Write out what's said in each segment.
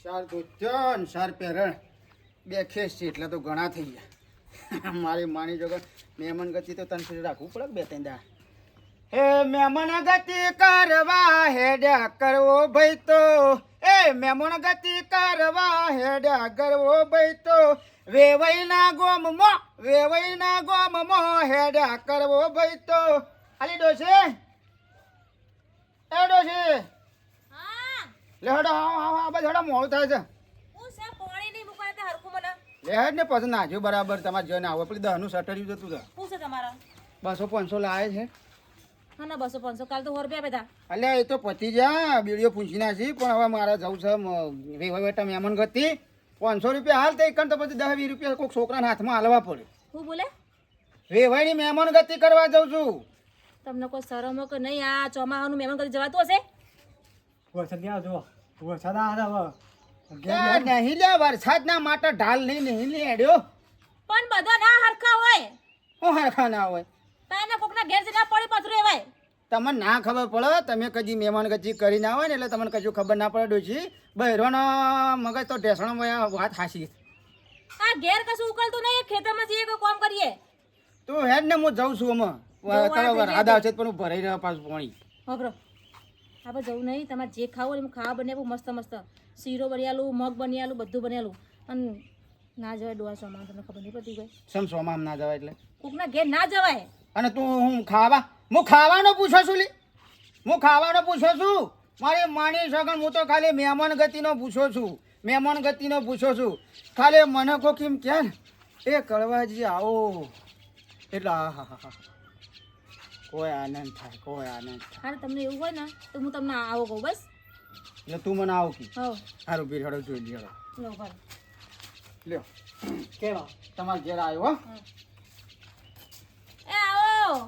શાર ધોત્યો ને શાર પહેરણ બે ખેસ છે એટલે તો ઘણા થઈ ગયા. મારી માની જોગર મહેમાન ગતિ તો તને સુધી રાખવું પડે બે ત્રણ દા. હે મહેમાન ગતિ કરવા હેડ્યા કરવો ભાઈ તો એ મહેમાન ગતિ કરવા હેડ્યા કરવો ભાઈ તો વેવઈના ગોમમાં હેડ્યા કરવો ભાઈ તો આલી ડોશે એ ડોશે લેહડો હા બસ હેડો મોડું થાય છે. લેહડ ને પછી નાજો બરાબર તમારે જોઈને આવો પેલી દહનું સટર્યું જતું હતું. 200-500 લાવે છે. હા ના 200-500 કાલ તો 100 રૂપિયા બેઠા. અલ્યા એ તો પતી જા બીડીઓ પૂછી નાખી પણ હવે મારે જવું છે વેટા મહેમાન ગતિ 500 રૂપિયા હાલ તો એક તો પછી 10-20 રૂપિયા કોઈક છોકરાના હાથમાં હાલવા પડે. હું બોલે વેવાઈની મહેમાન ગતિ કરવા જાઉં છું. તમને કોઈ શરમ કે નહીં? આ ચોમાહાનું મહેમાન કરી જવાતું હશે? વરસાદ નહીં લે વરસાદના માટે ઢાલ નહીં હેડ્યો પણ બધા ના હરખા હોય. હું હરખા ના હોય તાને કોકના ઘેર જઈને પડી પથરું એવાય. તમને ના ખબર પડે તમે કદી મહેમાન ગતિ કરી ના હોય ને એટલે તમને કશું ખબર ના પડે ડોશી બહેરોનો મગજ તો ઢેસણો વાત હાસી. આ ઘેર કશું ઉકલતું નહીં, ખેતરમાં જઈએ કોઈ કામ કરીએ. તું હેડ ને હું જાઉં છું આમાં વરસાદ આવશે પણ હું ભરાઈ રહ્યો પાછું પાણી. હબરો આપણે જવું નહીં. તમારે જે ખાવું હોય એમ ખાવા બનાવું મસ્ત મસ્ત શીરો બનિયાલું, મગ બનિયાલું, બધું બનિયાલું. અને ના જવાય ડોવા સોમાં, તમને ખબર નહીં પડતી કોઈ સમ સોમાં ના જવાય એટલે કોકના ઘેર ના જવાય. અને તું હું ખાવાનો પૂછો છું હું ખાવાનો પૂછો છું મારી માણી સગન હું તો ખાલી મહેમાન ગતિનો પૂછો છું ખાલી મને કો કેમ કે એ કળવાજી આવો એટલે હા કોઈ આનંદ થાય. હા તમને એવું હોય ને તો હું તમને આવો કહું બસ. એટલે તું મને આવો કે હા સારું બીર હડો જોઈ લ્યો લો ભાઈ લ્યો કેવા તમારે ઘેર આવ્યો હો એ આવો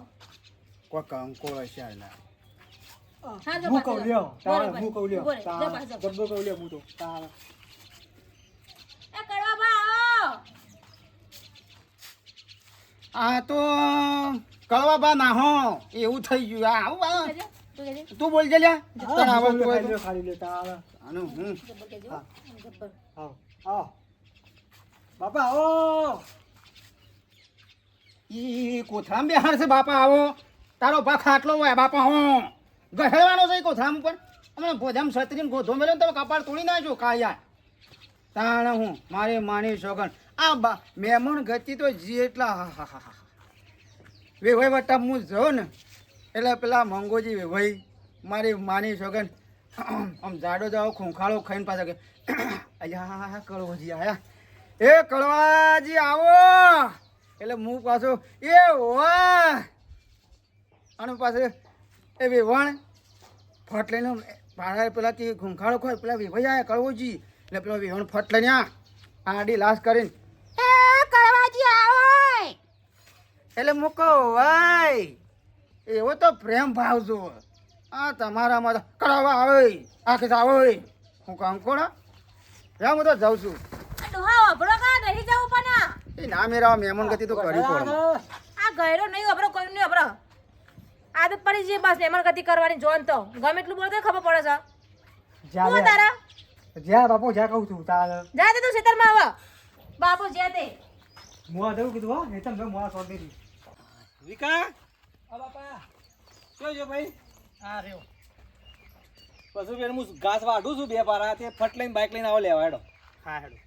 કોઈ કંકો હશે ના હા જો હું કહું લ્યો તારે હું કહું લ્યો બોલે તારે પાછો ગબ્બો કહું લ્યો હું તો તારે એ કરવા બા આવો. આ તો કળવા બા ના હો એવું થઈ ગયું આવું બા કહેજો, તું કહેજે. તું બોલજે લ્યા તને આવડતું હોય તો. ખાલી લ્યો તારે આનું હું જબ્બર કહેજો. જબ્બર. આવો આવો બાપા આવો ઈ કોથળામાં બેહાર છે બાપા આવો તારો ભા ખાટલો હોય બાપા હો ગહેવાનો છે ઈ કોથળામાં ઉપર હમણાં ભોજામ છત્રીને ગોધો મેલ્યો ને તમે કપાળ તોડી નાખ્યો કાયા તાણ હું મારી માની સોગન આ બા મહેમાન ગતિ તો જેટલા હા વેવાઈ વટા હું જાઉં ને એટલે પેલા મંગોજી વેવાઈ મારી માની સોગન આમ જાડો જાઓ ખૂંખાળો ખાઈને પાછા કે અલ્યા કળવાજી આયા એ કળવાજી આવો એટલે હું પાછો એ વાહ અને પાછું એ વેવાણ ફટ લઈને ભાડા પેલા કે ખૂંખાળો ખોય પેલા વેવાઈ આવ્યા કળવોજી એટલે પેલો વેવાણ ફટ લઈને આડી લાશ કરીને એ કળવાજી આવો એટલે હું કહું ભાઈ એવો તો પ્રેમ ભાવ જો આ તમારામાં તો કળવા આવે આખી આવે હું કામ કોણ હું તો જાઉં છું. આ ડોહા અભડો કા નહીં જવું પણ એ ના મેરા મહેમાન ગતિ તો કરવી પડે. આ ગયરો નહીં અભડો કોઈ નહીં અભડો આદત પડી છે બસ મહેમાન ગતિ કરવાની જોન તો ગમે એટલું બોલતો ખબર પડે છે. હું તારા જ્યાં બાપુ જ્યાં કહું છું તારે જા દે તું ખેતરમાં આવ બાપુ જે તે મોવા દેવું કીધું હો એ તમે મોવા સોંધી હતી વિકા આ બાપા શું છે ભાઈ આ રહ્યો પછી બેન હું ઘાસ વાઢું છું બે પારા તે ફટ લઈને બાઇક લઈને આવો લેવા હેડો હા હેડો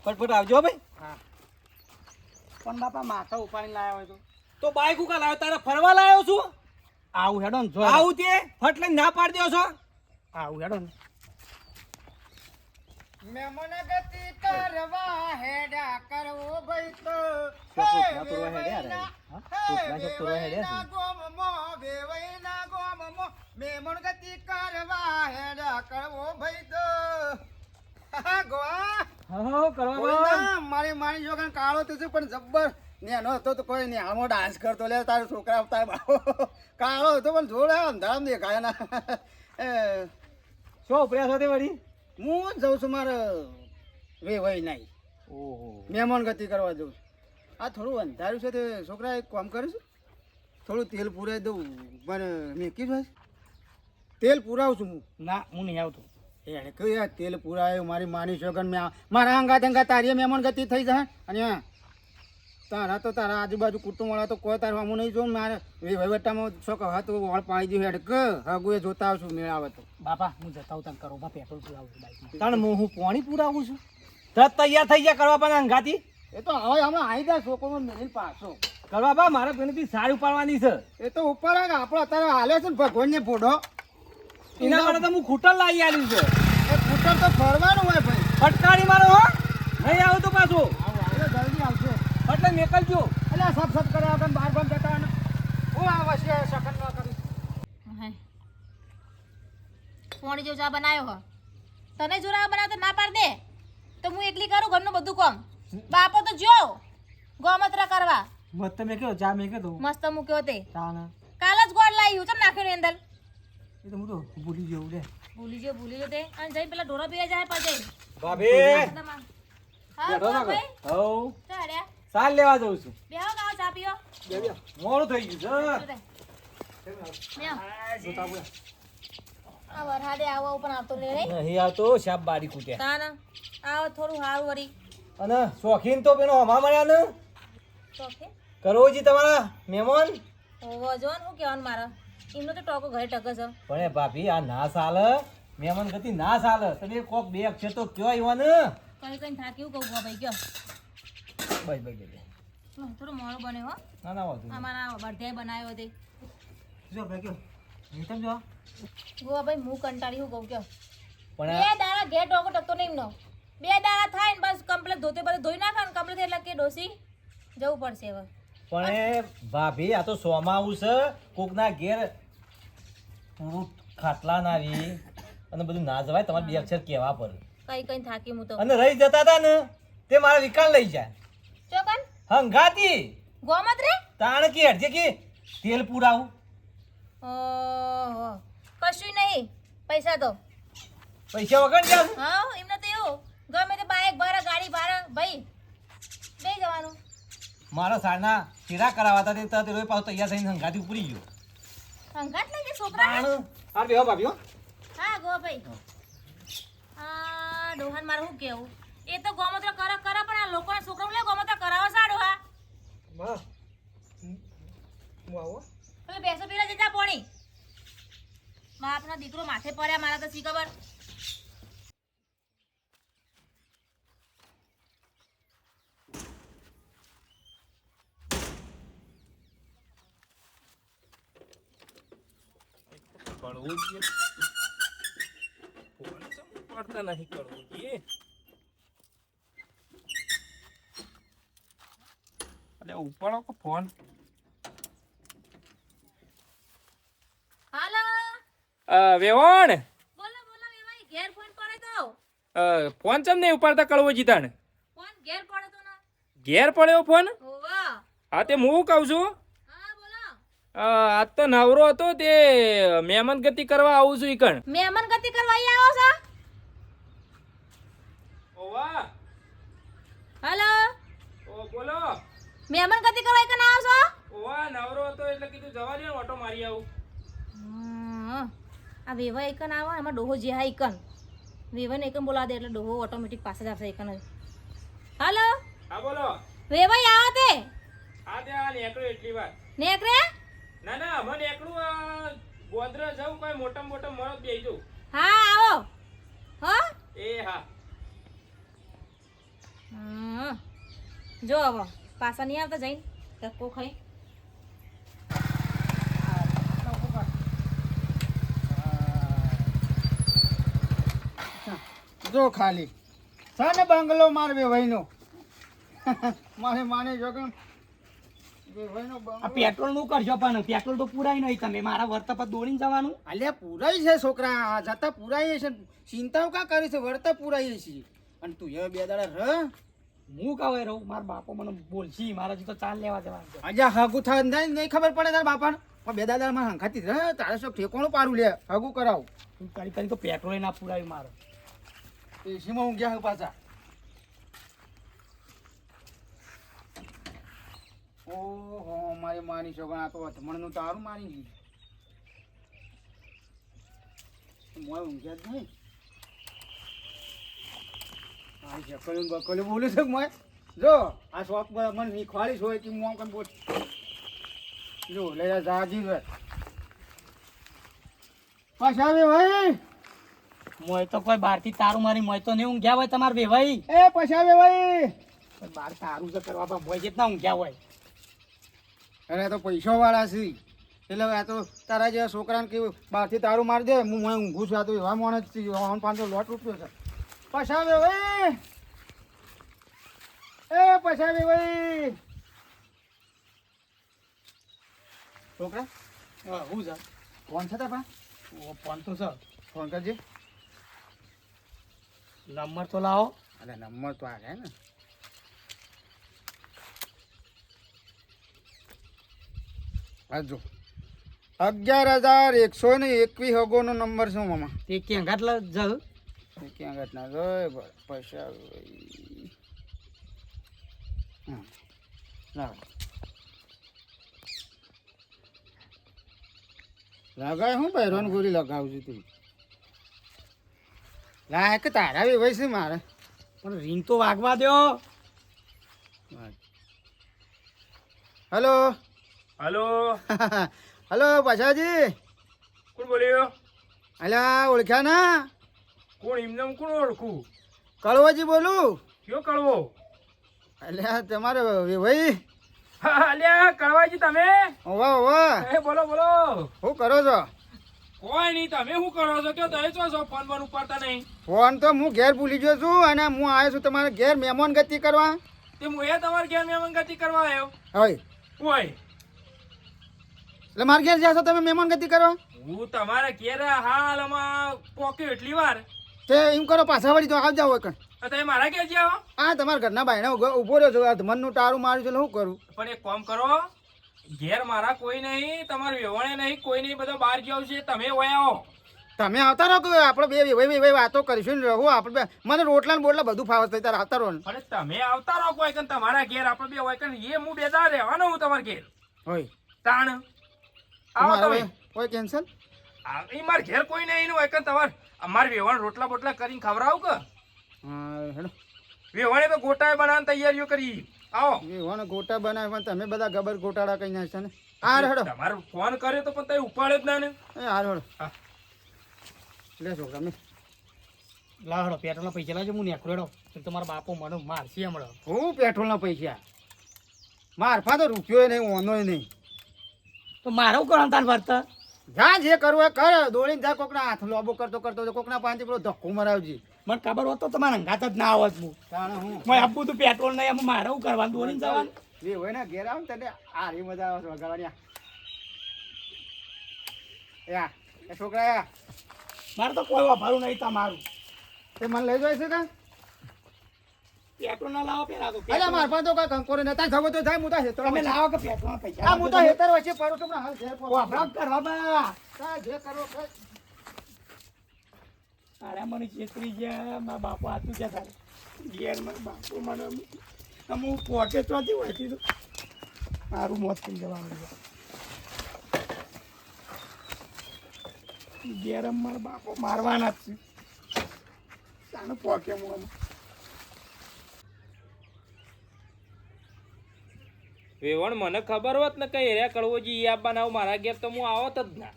ફટફટ આવજો ભાઈ હા પણ બાપા માથા ઉપાડીને લાવ્યા હોય તો બાઇક ઉકા લાવ્યો તારે ફરવા લાવ્યો છું આવું હેડો ને જો આવું તે ફટ લઈને ના પાડી દો છો આવું હેડો ને મહેમાન ગતિ કરવા હેડા કરવો ભાઈ તો મહેમાન ગતિ કરવા હેડા કરવો ભાઈ તો ગોવા હા કરવા કોઈ મારી માની જોગન કાળો તો છે પણ જબ્બર નેનો હતો તો કોઈ નહીં આમો ડાન્સ કરતો લે તારો છોકરા તાર બાપો કાળો હતો પણ જોડે અંધારામ દેખાય ના શું ઉપર્યા છો તે વળી હું જઉં છું મારે વેવાઈ નહીં ઓહો મહેમાન ગતિ કરવા જઉં છું. આ થોડું અંધારું છે તે છોકરા એક કામ કરીશું થોડું તેલ પૂરાઈ દઉં પણ મેકી જોઈશ તેલ પુરાવું છું હું. ના હું નહીં આવતો. એને કહ્યું યાર તેલ પુરાયું મારી માની છોકન મેં મારા અંગા તારી મહેમાન ગતિ થઈ જાય અને તારા તો તારા આજુબાજુ કુટુંબ વાળા તો કોઈ તારું હું નહીં જોઉં મારે વહીવટામાં શું કહો તો વળ પાડી દઉં હેડ કે હગુએ જોતા આવશું મેળાવે તો. બાપા હું જતા હું તને કરો પેટ્રોલ પુરાવું છું બાઈકમાં. તાણ હું પાણી પુરાવું છું તરત તૈયાર થઈ ગયા કરવા પણ અંગાથી એ તો હવે હમણાં આવી જાય છોકરો મેળીને પાછો કરવા બા મારે પેલી સારી ઉપાડવાની છે એ તો ઉપર આવે આપણો અત્યારે હાલે છે ને ભગવાનને ફોડો એના માટે તો હું ખૂટર લાવી આલી છે એ ફૂટર તો ફરવાનું હોય ભાઈ. ફટકારી મારો હો નહીં આવું તો પાછું જલ્દી આવશે એટલે મેકલજો એટલે સબ સબ કર્યા વગર બાર બાર જતા ને હું આવશે સકન ના કરી હાય. પોણી જેવું ચા બનાવ્યો હો તને જોરા બનાવ તો ના પાડ દે તો હું એકલી કરું ઘરનું બધું કામ. બાપો તો જો ગોમત્ર કરવા મત તમે કયો ચા મેં કીધું મસ્ત મૂક્યો તે ચા કાલ જ ગોળ લાવ્યું ચમ નાખ્યું એની અંદર એ તો હું તો ભૂલી જવું રે. ભૂલી જો તે અને જઈ પેલા ઢોરા પીવા જાય પછી ભાભી હા બેઠો ના ભાઈ હવ ચાલ્યા સાલ લેવા જઉં છું બેહો ગાવ ચા પીઓ મોડું થઈ ગયું છે બેહો આ વરહાડે આવો પણ આવતો લે રે નહીં આવતો શાપ બારી કૂટ્યા તાના આવો થોડું હારું વરી અને શોખીન તો પેલો હમા મળ્યા ને ચોખે કરોજી તમારા મહેમાન ઓવો જો ને હું કહેવાનું મારે એમનો તો ટોકો ઘરે ટકે છે પણ એ ભાભી આ ના સાલ મહેમાન ગતિ ના સાલ તમે કોક બે અક્ષર તો કયો આવ્યો ને કઈ કઈ થાકી કહું ભાઈ કયો બસ બસ થોડો મોડો બને હો ના ના વાંધો નહીં. અમારા બર્થડે બનાવ્યો તે જો ભાઈ કયો નહીં તમે જો ગોવા ભાઈ હું કંટાળી હું કહું કયો પણ બે દાડા ઘેર ટોકો ટકતો નહીં એમનો બે દાડા થાય ને બસ કમ્પ્લેટ ધોતે બધે ધોઈ નાખે ને કમ્પ્લેટ એટલે કે ડોસી જવું પડશે હવે પણ એ ભાભી આ તો સોમાવું છે કોકના ઘેર પૂરું ખાટલા નાવી અને બધું ના જવાય તમારે બે અક્ષર કહેવા પડે કઈ કઈ થાકી હું તો અને રહી જતા હતા ને તે મારા વિકાલ લઈ જાય ચોકન હંગાતી ગોમત રે તાણ કે હટજે કે તેલ પુરાવું ઓહો કશું નહીં પૈસા તો પૈસા વગર જાવ હા એમને તો એવું ગમે તે બાઇક ભાડા ગાડી ભાડા ભાઈ લઈ જવાનું મારા સારના ચીરા કરાવતા તે તરત રોય પાછો તૈયાર થઈને હંગાતી ઉપરી ગયો સંગાત લઈ જાય છોકરા હા બેહો ભાભી હો હા ગો ભાઈ આ ડોહાન મારે શું કેવું એ તો ગોમત્ર કરે પણ આ લોકોના છોકરા લે ગોમત્ર કરાવો સા ડોહા માં હું આવો તમે બેસો પેલા જતા પોણી બાપનો દીકરો માથે પડ્યા મારા તો શી ખબર કરવું જ ફોન પડતા નહીં કરવું જોઈએ અરે ઉપાડો કે ફોન હાલો વેવણ બોલો એમાં ઘેર ફોન પડે તો ફોન ચમ નહીં ઉપાડતા કળવો જીતાણ ફોન ઘેર પડે તો ના ઘેર પડ્યો ફોન હોવા હા તે હું કહું છું હા બોલો આજ તો નવરો હતો તે મહેમાન ગતિ કરવા આવું છું ઈકણ મહેમાન ગતિ કરવા અહીં આવો છો ઓવા હાલો ઓ બોલો મહેમાન ગતિ કરવા અહીં આવો છો ઓવા નવરો હતો એટલે કીધું જવા દે ઓટો મારી આવું આ વેવા એકન આવે એમાં ડોહો જે હા એકન વેવાને એકન બોલા દે એટલે ડોહો ઓટોમેટિક પાસે જ આવશે એકન જ હાલો હા બોલો વેવાઈ આવો તે હા તે આ નેકળ્યો એટલી વાર નેકરે ના ના મને એકલું ગોધરા જવું કોઈ મોટા મોટા મરદ બેસી જવું હા આવો હો એ હા જો આવો પાછા નહીં આવતા જઈને ધક્કો ખાઈ જો ખાલી છે ને બંગલો મારવે ભાઈનો મારે માને જો કે ભાઈનો આ પેટ્રોલ નું કરશો પણ પેટ્રોલ તો પુરાય નહીં તમે મારા વર્તા પર દોડીને જવાનું. અલ્યા પૂરાઈ છે છોકરા જતા પૂરાઈએ છે ચિંતાઓ કા કરી છે વર્તા પૂરાઈએ છીએ અને તું એ બે દાડા રહ હું કાવે રહું મારા બાપો મને બોલશી મારાથી તો ચાલ લેવા જવાનું છે. આજે હગું થાય નહીં ખબર પડે તારા બાપાને પણ બે દાડા માં હંખાતી રહ તારે શું ઠેકોણું પાડું લે હગું કરાવું તું તારી કરી તો પેટ્રોલ ના પુરાયું મારે. એસીમાં હું ગયા પાછા ઓહો મારી માની છોકરા આ તો અથમણનું તારું મારી ગયું મોય ઊંઘ્યા જ નહીં. આ જકલું બકલું બોલું છે મોય. જો આ શોપ મને નીખવાડીશ હોય કે હું આમ બોલ. જો લઈ જા જાજી રે. પાછા આવે ભાઈ. મોય તો કોઈ બહારથી તારું મારી મોય તો નહીં ઊંઘ્યા હોય તમારે વેવાઈ. એ પાછા આવે ભાઈ. કોઈ બહાર તારું જ કરવા પણ મોય જેટલા ઊંઘ્યા હોય. અરે તો પૈસા વાળા છે એટલે આ તો તારા જેવા છોકરાને કેવું બહારથી તારું મારી દે હું ઊંઘું છું. આ તો એવા માણસ છે 500 લોટ રૂપિયો છે. પાછા આવે ભાઈ. એ પાછા આવે ભાઈ. છોકરા હા હું છે ફોન છે તારા ફોન તો છે. ફોન કરજે. નંબર તો લાવો. અરે નંબર તો આ ગયા ને. હાજો 11,121 હગોનો નંબર છે મામા. તે ક્યાં ગાટલા જલ ક્યાં ઘટના જોય પૈસા લગાય હું પહેરવાનું ગોરી લગાવું છું તું લાયક તારા બી ભાઈ છે મારે. પણ રિંગ તો વાગવા દો. હલો હલો હલો પાછાજી. કોણ બોલ્યો? અલ્યા ઓળખ્યા ના? કોણ એમને કોણ ઓળખું? કળવાજી બોલું. કયો કળવો? અલ્યા તમારે ભાઈ. હા, અલ્યા કળવાજી તમે? વાહ વાહ. એ બોલો બોલો. શું કરો છો? કોઈ નહીં, તમે શું કરો છો? કયો તમે છો ફોન બોન ઉપાડતા નહીં? ફોન તો હું ઘેર ભૂલી ગયો છું અને હું આવ્યો છું તમારે ઘેર મહેમાન ગતિ કરવા. તે હું એ તમારે ઘેર મહેમાન ગતિ કરવા આવ્યો. હોય ઓય એટલે મારે ઘેર જશો તમે મહેમાન ગતિ કરવા? હું તમારા ઘેર હાલમાં પોક્યો એટલી વાર. તે એમ કરો પાછા વળી તો આવ જાવ કણ. તો તમે મારા ઘેર જાઓ. આ તમારા ઘરના બાયણે ઊભો રહ્યો છો. આ મનનું ટાળું માર્યું છે એટલે શું કરું? પણ એક કામ કરો, ઘેર મારા કોઈ નહીં, તમારે વ્યવહારે નહીં, કોઈ નહીં, બધો બહાર જાવ છે. તમે ઓય આવો. તમે આવતા રહો કે આપણે બે વાતો કરીશું ને રહો આપણે મને રોટલા ને બોટલા બધું ફાવત થઈ તારે આવતા રહો ને. પણ તમે આવતા રહો કોઈ કન તમારા ઘેર, આપણે બે હોય કન એ હું બેદાર રહેવાનો હું તમારા ઘેર. હોય તાણ આવો તમે. કોઈ કેન્સલ? એ મારા ઘેર કોઈ નહીં હોય કન તમારે અમારે વ્યવહાર રોટલા બોટલા કરીને ખવડાવું કે હા હેડો. વ્યવહારે તો ગોટાએ બનાવવાની તૈયારીઓ કરી. આવો. એવાને ગોટા બનાવે પણ તમે બધા ગબર ગોટાળા કઈ નાખશો ને. હા હેડો. તમારો ફોન કર્યો તો પણ તમે ઉપાડે જ ના ને. એ હાર હેડો. હા. લે છોકરા મેં લાવડો પેટ્રોલના પૈસા લાવજો. હું નેકળેડો તમારા બાપો મને મારશે હમણાં. હું પેટ્રોલના પૈસા મારફા તો રૂપિયો નહીં ઓનોય નહીં. તો મારું કરો તાર વર્તર. જા જે કરવું એ કર. દોડીને જા કોકના હાથ લોબો કરતો કોકના પાસેથી પેલો ધક્કો મરાવજી. મને ખબર હોત તો તમારે અંગાત જ ના આવત. હું કારણ હું મેં આપવું તું પેટ્રોલ નહીં એમાં મારે શું કરવાનું? દોડીને જવાનું. એ હોય ને ઘેર આવ ને તને આરી મજા આવે છે વગાડવાની. યા એ છોકરા યા મારે તો કોઈ વાપરું નહીં તમારું. તે મને લઈ જાય છે કા? પેટ્રોલ ના લાવો પેલા તો. અલ્યા માર પાસે તો કઈ કંકોરે નતા જવો તો જાય. હું તો હેતર તમે લાવો કે પેટ્રોલ પૈસા. આ હું તો હેતર વચ્ચે પડું છું પણ હાલ ઘેર વાપરા કરવા બા. તા જે કરો કર. અરે મને છેતરી ગયા. મારા બાપુ આતું ક્યાં થાય ઘેર. મારા બાપુ મને હું પોકે ચોથી હોય તો મારું મોત થઈ જવાનું છે. ઘેર મારા બાપો મારવાના જ છે. તાને પોકે હું વેવણ મને ખબર હોત ને કઈ રે કળવોજી આ બનાવ મારા ઘેર તો હું આવત જ ના.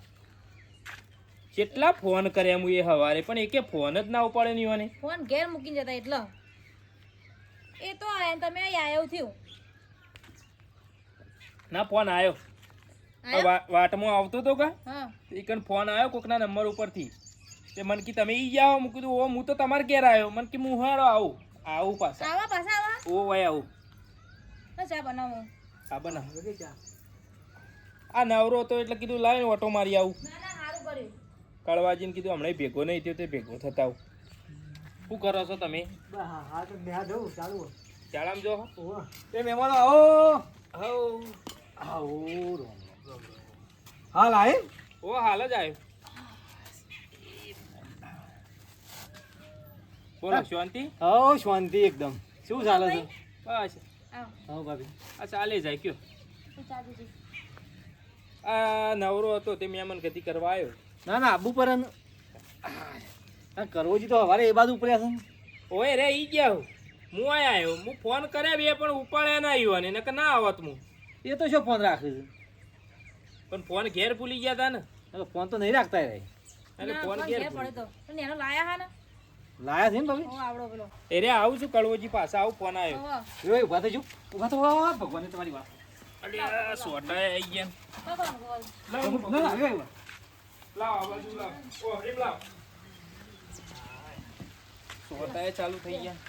કેટલા ફોન કર્યા હું એ હવારે પણ એકે ફોન જ ના ઉપાડે નહીં મને. ફોન ઘેર મૂકીને જતા એટલે એ તો આયા તમે આવ્યો થયું. ના ફોન આવ્યો. આયો? વાટમાં આવતો તો કા હા એકન ફોન આવ્યો કોકના નંબર ઉપરથી. તે મન કી તમે ઈ જાઓ. મેં કીધું ઓ હું તો તમારે ઘેર આવ્યો. મન કી હું હારો આવું પાછા. આવા પાછા આવા ઓ ભાઈ આવું. ચા બનાવો. આ બનાવ આ નવરો હતો એટલે કીધું લાવીને ઓટો મારી આવું. ના ના સારું કર્યું. કળવાજીને કીધું હમણાં ભેગો નહીં થયો તે ભેગો થતા આવું. શું કરો છો તમે? ચાલામ જો એ મહેમાનો આવો આવો હાલ આય. ઓ હાલ જ આવ્યો. બોલો શાંતિ? હો શાંતિ એકદમ. શું ચાલે છે? બસ આવો હા ભાભી. આ ચાલે જાય કયો. હું ચા દીધી. આ નવરો હતો તે મહેમાન ગતિ કરવા આવ્યો. ના ના આબુ પર આ કરવોજી તો હવારે એ બાજુ ઉપડ્યા છે ને. ઓય રે ઈ ગયા હું આયા આવ્યો હું ફોન કર્યા બે પણ ઉપાડ્યા ના આવ્યો ને નકર ના આવત હું એ તો શું ફોન રાખે છે પણ ફોન ઘેર ભૂલી ગયા તા ને એ તો ફોન તો નહીં રાખતા રે. એટલે ના, ફોન ફોન ઘેર ઘેર પડ્યો તો પણ એનો લાયા હા ને લાયા છે ને ભાભી? ઓ આવડો પેલો એ રે આવું છું કળવોજી પાછા આવું ફોન આવ્યો ઓહો. એ ઊભા થજો, ઊભા તો વાહ, ભગવાને તમારી વાત. અલે આ સોટા આવી ગયા ભગવાન, ભગવાન. ના, ના, આવ્યો, આવ્યો. લાવ આ બાજુ લાવ ઓ હરીમ લાવ સોટાએ ચાલુ થઈ ગયા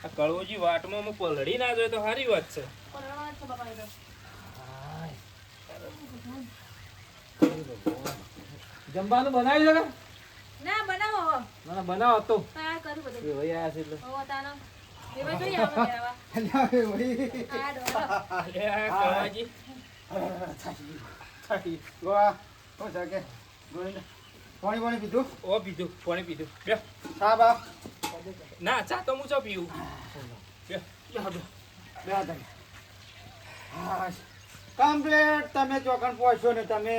આ કળવોજી વાટમાં હું પલળી ના જોઈએ તો સારી વાત છે પલળવા જ છે બાપા એ તો. જમવાનું બનાવ્યું છે કે? ના બનાવો હવે. ના, ના, બનાવો તો. આ કર્યું બધું એ ભાઈ આયા છે એટલે. હવે તાનો એવા જોઈએ આપણે પહેરાવા. અલ્યા, એ વળી. આ ડોહા. અલે આ કળવાજી ગોવા, શું છે કે? ગોવિંદ, પાણી પાણી પીધું? ઓ પીધું પાણી પીધું બે હા બા. ના ચા તો હું ચા પીવું બે બે હાથ આવી. હા, કમ્પ્લેટ તમે ચોકન પહોંચો ને તમે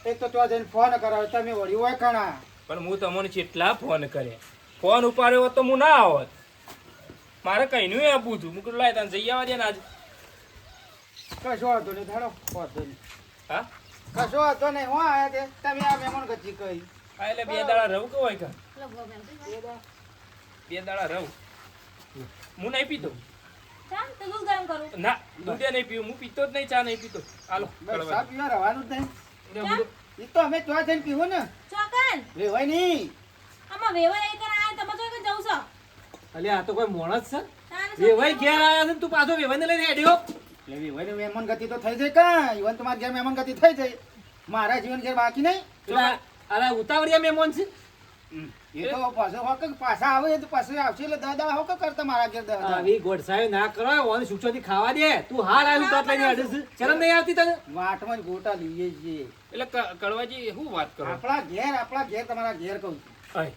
એક તો ત્યાં જઈને ફોન કરાવો તમે વળી હોય કણા. પણ હું તમને કેટલા ફોન કર્યા ફોન ઉપાડ્યો હોત તો હું ના આવત મારે કઈનું આપવું હતું હું કીધું લાય તને જઈ આવવા દે ને આજે કશો વાંધો નહીં ધાડો વાંધો નહીં. હા કશો વાંધો નહીં હું આયા તે તમે આ મહેમાન ગતિ કહી. હા એટલે બે દાડા રહું કે હોય કા પેલો ભગવાન. બે દાડા રહું હું નહીં પીતો ચાલ તો દૂધ ગરમ કરું. ના દૂધે નહીં પીવું હું પીતો જ નહીં ચા નહીં પીતો હાલો બસ ચા પીવા રહેવાનું જ નહીં. ચાલ. એ તો અમે ત્યાં જઈને પીવું ને ચોકન રેવાય નહીં. આમાં વેવાય આવી કરે આ તમે જોઈ કે જવું છો અલ્યા, આ તો કોઈ માણસ છે? તાને વેવાઈ ઘેર આયા છે ને તું પાછો વેવાઈને લઈને હેડ્યો? એટલે રેવાય મહેમાન ગતિ તો થઈ જાય કા ઈવન તમારા ઘેર મહેમાન ગતિ થઈ જાય મારા જીવન ઘેર બાકી નહીં. પેલા આલા ઉતાવળિયા મહેમાન છે? એ તો પાછો હોક પાછા આવે એ તો પાછો આવશે એટલે દાદા હોક કરતા મારા ઘેર દાદા. આવી ગોડસાયો ના કરો, ઓને સુખસોથી ખાવા દે. તું હાલ આવ્યું તો લઈને હેડે છે. શરમ નહીં આવતી તને? વાટમાં જ ગોટા લઈએ છીએ. એટલે કળવાજી શું વાત કરો આપણા ઘેર તમારા ઘેર કહું છું. અય,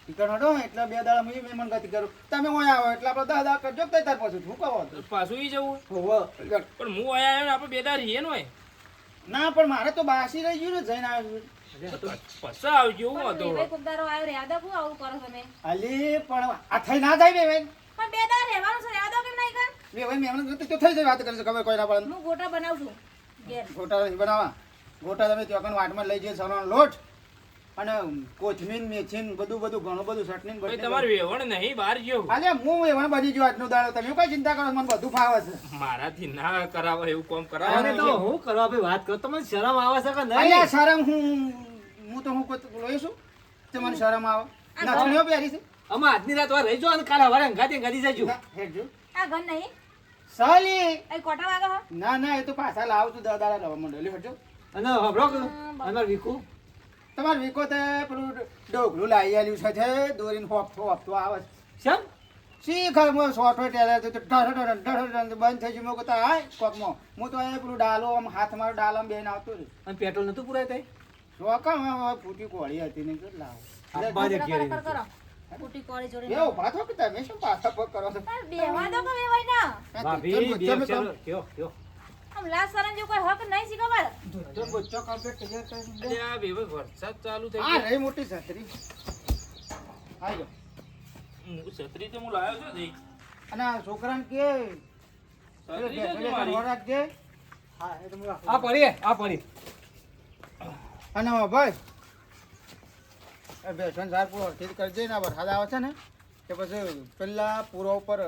ટીકણ હડો એટલે બે દાડા હું મહેમાન ગતિ કરું તમે ઓય આવો એટલે આપણે દાદા કરજો કે તાર પાછું શું કહો પાછું ઈ જવું હોવે. પણ હું આયા આવ્યો ને આપણે બે દાડા રહીએ ને હોય ના પણ મારે તો બાસી રહી ગયું ને જઈને આવ્યું. પછી આવજો હું હતો વેવાય કુંદારો આવ્યો રે યાદ આપું આવું કરો તમે અલી પણ આ થઈ ના જાય બે ભાઈ પણ બે દાર રહેવાનું છે યાદ કેમ નહીં કર બે ભાઈ મહેમાન ગતિ તો થઈ જાય વાત કરે છે ખબર કોઈ ના પડે. હું ગોટા બનાવું છું ઘેર ગોટા નહીં બનાવવા ગોટા તમે ત્યાં વાટમાં લઈ જઈએ સરવાનો લોટ અને કોથમીર મેથીન બધું ઘણું બધું ચટણી ભાઈ બટણી તમારે વેવણ નહીં બહાર ગયો અલ્યા હું એમાં બની ગયો આજનો દાડો તમે કઈ ચિંતા કરો મને બધું ફાવે છે. મારાથી ના કરાવે એવું કોમ અરે કરાવે તો હું કરવા ભાઈ વાત કરો, તમને શરમ આવે છે કે નહીં? અલ્યા શરમ હું તો હું કોઈ લોહી છું તે મને શરમ આવે નથણીઓ પહેરી છે. આમાં આજની રાત વાર રહી જાઓ અને કાલે સવારે અંગાતી જજો. ના, હેડજો. આ ઘર નહીં સાલી એ કોટા વાગો હો ના ના એ તો પાછા લાવું છું દાદા રવા મંડળી હટજો. અને હભળો કે અમાર વિકુ તમારે વિકો તે પેલું ડોગલું લાવી આલ્યું છે દોરીને હોપતો આવે છે. શેમ? શી ખબર સોટો ટેલર તો બંધ થઈ ગયું મેં કહેતા હાય કોકમાં હું તો અહીંયા પેલું ડાલો આમ હાથ મારો ડાલો બેન આવતો રહ્યો અને પેટ્રોલ નતું પુરાય તઈ? રોકા ફૂટી કોળી હતી ને તો લાવો આબ્બા દે ઘેર કરો કરો કુટી કોળી જોડે એ ઉભા થો કે તમે શું પાછા પગ કરો છો પણ બેવા દો કે વેવાય ના ભાભી બે અક્ષર કયો કયો આમ લાજ શરમ જેવું કોઈ હક નહીં શી ખબર તો બચ્ચો કાપે તૈયાર કરી અરે આ બે વરસાદ ચાલુ થઈ આ ગયો રહી મોટી છત્રી આજો છત્રી તો હું લાવ્યો છું જઈ અને આ છોકરાને કે છત્રી છે જ મારી. રાખજે હા એ તો હું રાખું. આ પડી અને ભાઈ એ બેસન સાર પૂરો અડધી કરજે ને આ વરસાદ આવે છે ને કે પછી પેલા પૂરો ઉપર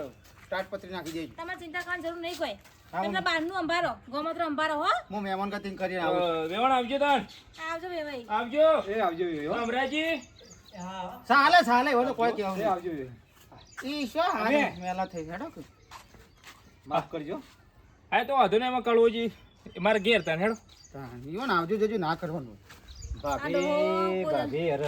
તાટપત્રી નાખી દેજો. તમારે ચિંતા કરવાની જરૂર નહીં કોઈ હા, એટલે બહારનું અંબારો ગોમત્ર અંબારો હો હું મહેમાન ગતિ કરીને આવું છું. વેવણ આવજો તાન આવજો વેવાઈ આવજો એ આવજો અમરાજી ચાલે એવો તો કોઈ એ કહેવું આવજો ઈ શું હારે મેલા થઈ હેડો કે માફ કરજો. હા તો વાંધો નહીં એમાં કળવોજી મારે ઘેર તાન હેડો ઈવન આવજો જજો ના કરવાનું ભાભી અરે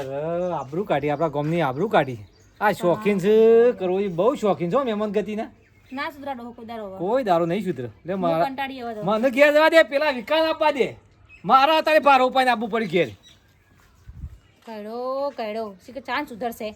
આબરૂ કાઢી, આપણા ગામની આબરૂ કાઢી. આ શોખીન છે કરવો, બહુ શોખીન છો મહેમાન ગતિના. ના સુધરા ડોહો કોઈ દારો હવે કોઈ દારો નહીં સુધરે. લે હું મારા કંટાળી હવે તો મને ઘેર જવા દે, પેલા વિકાસ આપવા દે. મારા તારે ભારો ઉપાય આપવું પડી ઘેર. કયડો શી કે ચાંદ સુધરશે